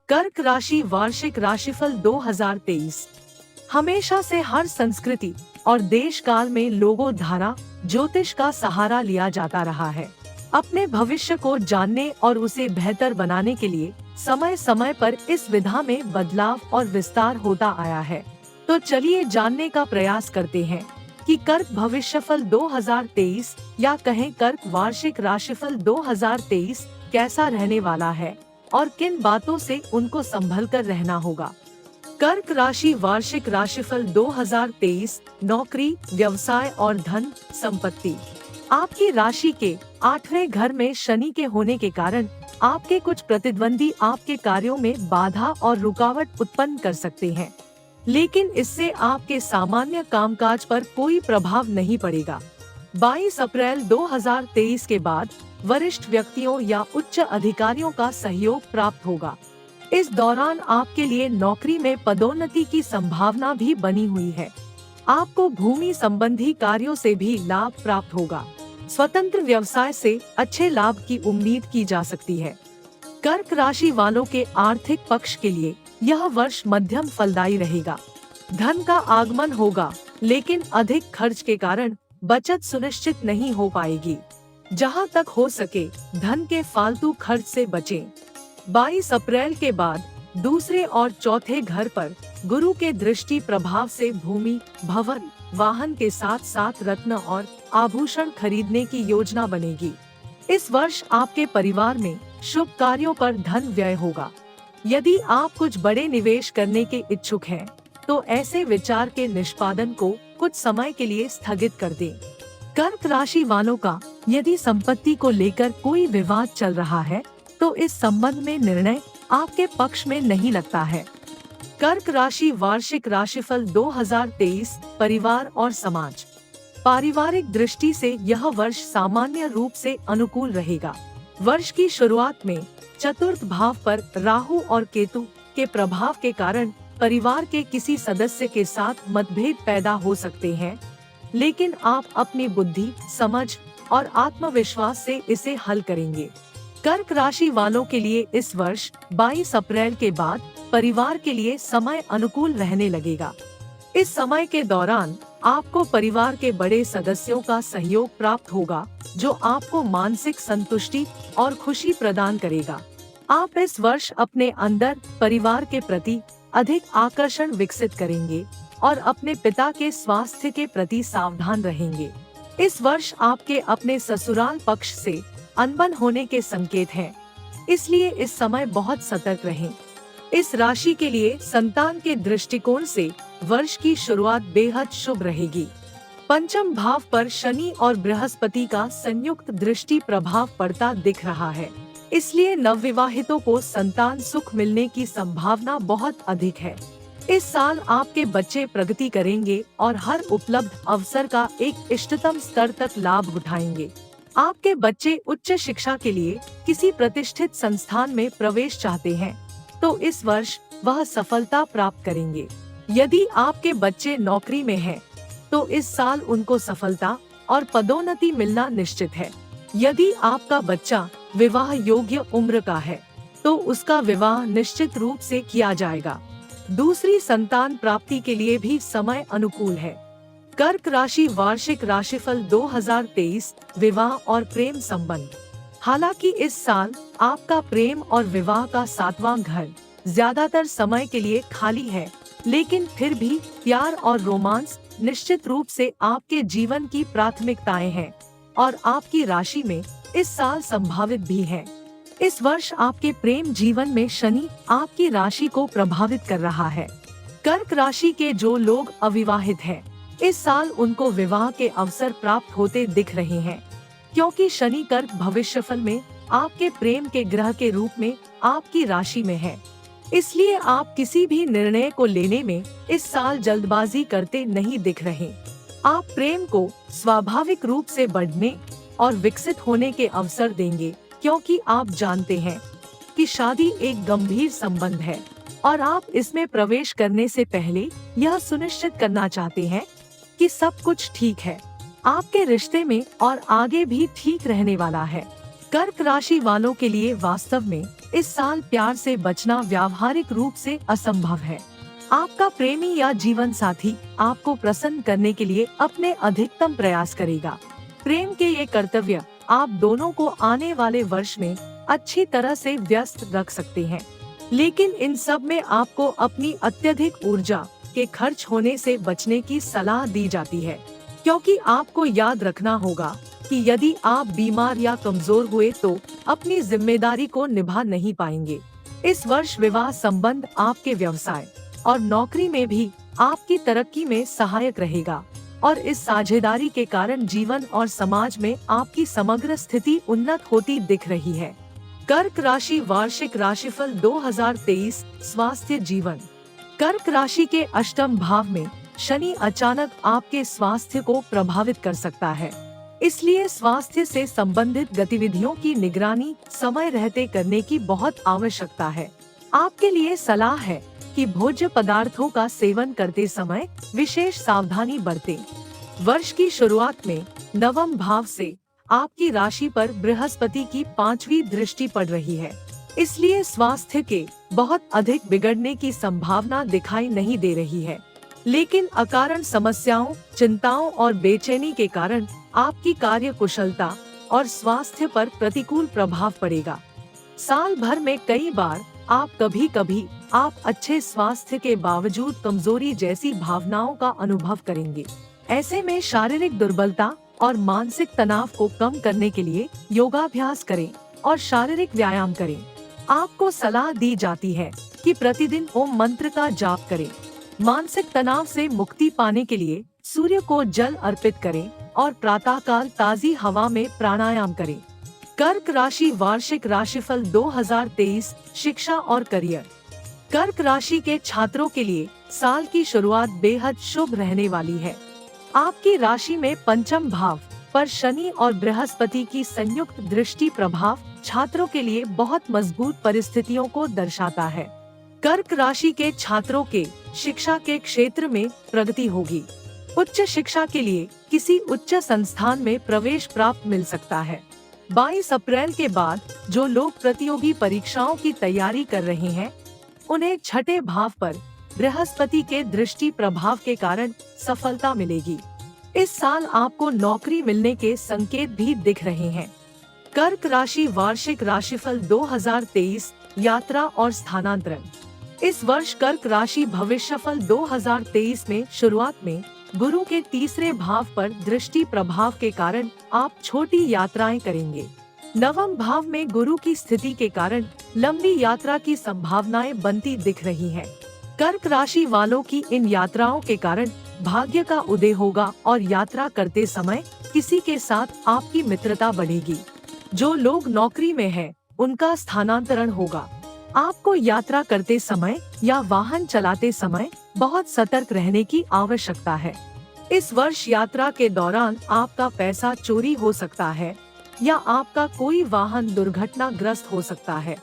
कर्क राशि वार्षिक राशिफल 2023। हमेशा से हर संस्कृति और देश काल में लोगों धारा ज्योतिष का सहारा लिया जाता रहा है। अपने भविष्य को जानने और उसे बेहतर बनाने के लिए समय समय पर इस विधा में बदलाव और विस्तार होता आया है। तो चलिए जानने का प्रयास करते हैं कि कर्क भविष्यफल 2023 या कहें कर्क वार्षिक राशिफल 2023 कैसा रहने वाला है और किन बातों से उनको संभल कर रहना होगा। कर्क राशि वार्षिक राशिफल 2023 नौकरी, व्यवसाय और धन संपत्ति। आपकी राशि के 8वें घर में शनि के होने के कारण आपके कुछ प्रतिद्वंदी आपके कार्यों में बाधा और रुकावट उत्पन्न कर सकते हैं, लेकिन इससे आपके सामान्य कामकाज पर कोई प्रभाव नहीं पड़ेगा। 22 अप्रैल 2023 के बाद वरिष्ठ व्यक्तियों या उच्च अधिकारियों का सहयोग प्राप्त होगा। इस दौरान आपके लिए नौकरी में पदोन्नति की संभावना भी बनी हुई है। आपको भूमि संबंधी कार्यों से भी लाभ प्राप्त होगा। स्वतंत्र व्यवसाय से अच्छे लाभ की उम्मीद की जा सकती है। कर्क राशि वालों के आर्थिक पक्ष के लिए यह वर्ष मध्यम फलदायी रहेगा। धन का आगमन होगा, लेकिन अधिक खर्च के कारण बचत सुनिश्चित नहीं हो पाएगी। जहां तक हो सके धन के फालतू खर्च से बचें। 22 अप्रैल के बाद दूसरे और चौथे घर पर गुरु के दृष्टि प्रभाव से भूमि, भवन, वाहन के साथ साथ रत्न और आभूषण खरीदने की योजना बनेगी। इस वर्ष आपके परिवार में शुभ कार्यों पर धन व्यय होगा। यदि आप कुछ बड़े निवेश करने के इच्छुक हैं, तो ऐसे विचार के निष्पादन को कुछ समय के लिए स्थगित कर दें। कर्क राशि वालों का यदि संपत्ति को लेकर कोई विवाद चल रहा है, तो इस संबंध में निर्णय आपके पक्ष में नहीं लगता है। कर्क राशि वार्षिक राशिफल 2023 परिवार और समाज। पारिवारिक दृष्टि से यह वर्ष सामान्य रूप से अनुकूल रहेगा। वर्ष की शुरुआत में चतुर्थ भाव पर राहु और केतु के प्रभाव के कारण परिवार के किसी सदस्य के साथ मतभेद पैदा हो सकते हैं, लेकिन आप अपनी बुद्धि, समझ और आत्मविश्वास से इसे हल करेंगे। कर्क राशि वालों के लिए इस वर्ष 22 अप्रैल के बाद परिवार के लिए समय अनुकूल रहने लगेगा। इस समय के दौरान आपको परिवार के बड़े सदस्यों का सहयोग प्राप्त होगा, जो आपको मानसिक संतुष्टि और खुशी प्रदान करेगा। आप इस वर्ष अपने अंदर परिवार के प्रति अधिक आकर्षण विकसित करेंगे और अपने पिता के स्वास्थ्य के प्रति सावधान रहेंगे। इस वर्ष आपके अपने ससुराल पक्ष से अनबन होने के संकेत हैं, इसलिए इस समय बहुत सतर्क रहें। इस राशि के लिए संतान के दृष्टिकोण से वर्ष की शुरुआत बेहद शुभ रहेगी। पंचम भाव पर शनि और बृहस्पति का संयुक्त दृष्टि प्रभाव पड़ता दिख रहा है, इसलिए नवविवाहितों को संतान सुख मिलने की संभावना बहुत अधिक है। इस साल आपके बच्चे प्रगति करेंगे और हर उपलब्ध अवसर का एक इष्टतम स्तर तक लाभ उठाएंगे। आपके बच्चे उच्च शिक्षा के लिए किसी प्रतिष्ठित संस्थान में प्रवेश चाहते हैं, तो इस वर्ष वह सफलता प्राप्त करेंगे। यदि आपके बच्चे नौकरी में हैं, तो इस साल उनको सफलता और पदोन्नति मिलना निश्चित है। यदि आपका बच्चा विवाह योग्य उम्र का है, तो उसका विवाह निश्चित रूप से किया जाएगा। दूसरी संतान प्राप्ति के लिए भी समय अनुकूल है। कर्क राशि वार्षिक राशिफल 2023 विवाह और प्रेम संबंध। हालांकि इस साल आपका प्रेम और विवाह का 7वां घर ज्यादातर समय के लिए खाली है, लेकिन फिर भी प्यार और रोमांस निश्चित रूप से आपके जीवन की प्राथमिकताएं हैं और आपकी राशि में इस साल संभावित भी है। इस वर्ष आपके प्रेम जीवन में शनि आपकी राशि को प्रभावित कर रहा है। कर्क राशि के जो लोग अविवाहित हैं, इस साल उनको विवाह के अवसर प्राप्त होते दिख रहे हैं, क्योंकि शनि कर्क भविष्यफल में आपके प्रेम के ग्रह के रूप में आपकी राशि में है। इसलिए आप किसी भी निर्णय को लेने में इस साल जल्दबाजी करते नहीं दिख रहे। आप प्रेम को स्वाभाविक रूप से बढ़ने और विकसित होने के अवसर देंगे, क्योंकि आप जानते हैं कि शादी एक गंभीर संबंध है और आप इसमें प्रवेश करने से पहले यह सुनिश्चित करना चाहते हैं कि सब कुछ ठीक है। आपके रिश्ते में और आगे भी ठीक रहने वाला है। कर्क राशि वालों के लिए वास्तव में इस साल प्यार से बचना व्यावहारिक रूप से असंभव है। आपका प्रेमी या जीवन साथी आपको प्रसन्न करने के लिए अपने अधिकतम प्रयास करेगा। प्रेम के ये कर्तव्य आप दोनों को आने वाले वर्ष में अच्छी तरह से व्यस्त रख सकते हैं, लेकिन इन सब में आपको अपनी अत्यधिक ऊर्जा के खर्च होने से बचने की सलाह दी जाती है, क्योंकि आपको याद रखना होगा कि यदि आप बीमार या कमजोर हुए तो अपनी जिम्मेदारी को निभा नहीं पाएंगे। इस वर्ष विवाह संबंध आपके व्यवसाय और नौकरी में भी आपकी तरक्की में सहायक रहेगा और इस साझेदारी के कारण जीवन और समाज में आपकी समग्र स्थिति उन्नत होती दिख रही है। कर्क राशि वार्षिक राशिफल 2023 स्वास्थ्य जीवन। कर्क राशि के अष्टम भाव में शनि अचानक आपके स्वास्थ्य को प्रभावित कर सकता है, इसलिए स्वास्थ्य से संबंधित गतिविधियों की निगरानी समय रहते करने की बहुत आवश्यकता है। आपके लिए सलाह है कि भोज्य पदार्थों का सेवन करते समय विशेष सावधानी बरतें। वर्ष की शुरुआत में नवम भाव से आपकी राशि पर बृहस्पति की 5वीं दृष्टि पड़ रही है, इसलिए स्वास्थ्य के बहुत अधिक बिगड़ने की संभावना दिखाई नहीं दे रही है, लेकिन अकारण समस्याओं, चिंताओं और बेचैनी के कारण आपकी कार्य कुशलता और स्वास्थ्य पर प्रतिकूल प्रभाव पड़ेगा। साल भर में कई बार आप अच्छे स्वास्थ्य के बावजूद कमजोरी जैसी भावनाओं का अनुभव करेंगे। ऐसे में शारीरिक दुर्बलता और मानसिक तनाव को कम करने के लिए योगाभ्यास करें और शारीरिक व्यायाम करें। आपको सलाह दी जाती है कि प्रतिदिन ओम मंत्र का जाप करें। मानसिक तनाव से मुक्ति पाने के लिए सूर्य को जल अर्पित करें और प्रातःकाल ताजी हवा में प्राणायाम करें। कर्क राशि वार्षिक राशिफल 2023 शिक्षा और करियर। कर्क राशि के छात्रों के लिए साल की शुरुआत बेहद शुभ रहने वाली है। आपकी राशि में पंचम भाव पर शनि और बृहस्पति की संयुक्त दृष्टि प्रभाव छात्रों के लिए बहुत मजबूत परिस्थितियों को दर्शाता है। कर्क राशि के छात्रों के शिक्षा के क्षेत्र में प्रगति होगी। उच्च शिक्षा के लिए किसी उच्च संस्थान में प्रवेश प्राप्त मिल सकता है। 22 अप्रैल के बाद जो लोग प्रतियोगी परीक्षाओं की तैयारी कर रहे हैं, उन्हें छठे भाव पर बृहस्पति के दृष्टि प्रभाव के कारण सफलता मिलेगी। इस साल आपको नौकरी मिलने के संकेत भी दिख रहे हैं। कर्क राशि वार्षिक राशिफल 2023 यात्रा और स्थानांतरण। इस वर्ष कर्क राशि भविष्यफल 2023 में शुरुआत में गुरु के तीसरे भाव पर दृष्टि प्रभाव के कारण आप छोटी यात्राएं करेंगे। नवम भाव में गुरु की स्थिति के कारण लंबी यात्रा की संभावनाएं बनती दिख रही हैं। कर्क राशि वालों की इन यात्राओं के कारण भाग्य का उदय होगा और यात्रा करते समय किसी के साथ आपकी मित्रता बढ़ेगी। जो लोग नौकरी में हैं, उनका स्थानांतरण होगा। आपको यात्रा करते समय या वाहन चलाते समय बहुत सतर्क रहने की आवश्यकता है। इस वर्ष यात्रा के दौरान आपका पैसा चोरी हो सकता है या आपका कोई वाहन दुर्घटनाग्रस्त हो सकता है।